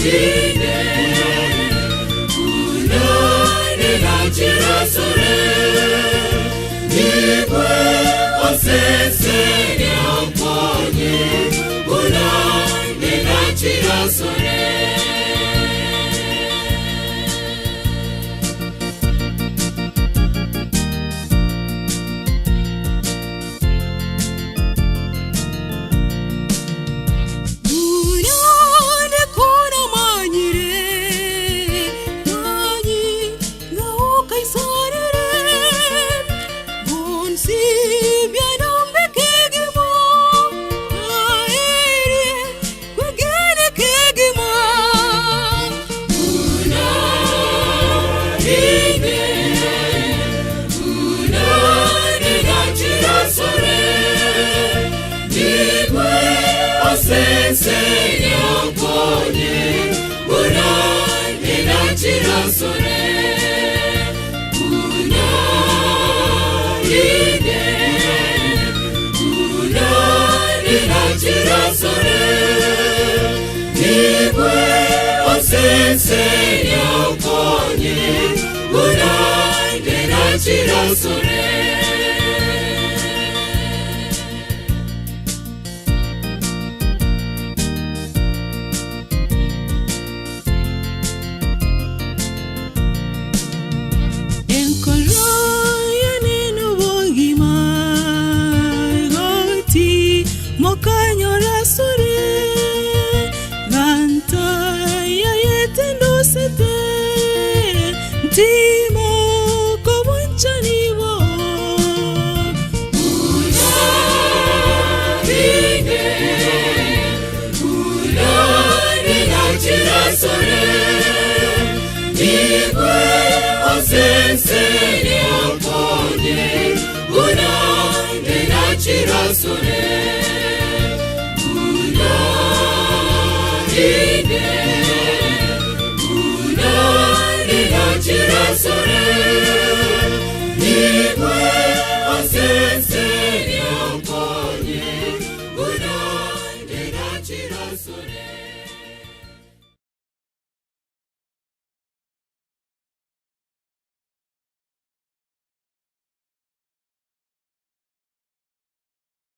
ine unane na chirasore Nigwe osese ni amponye unane na chirasore Señor, ponye unane na chirasore unane na chirasore Nigwe Señor, ponye unane na chirasore Mokanyora sore Ganta ya yetendo sete Ntimo kobunchaniwo unane na chirasore Nigwe osese ni amponye unane na chirasore unane na chirasore Nigwe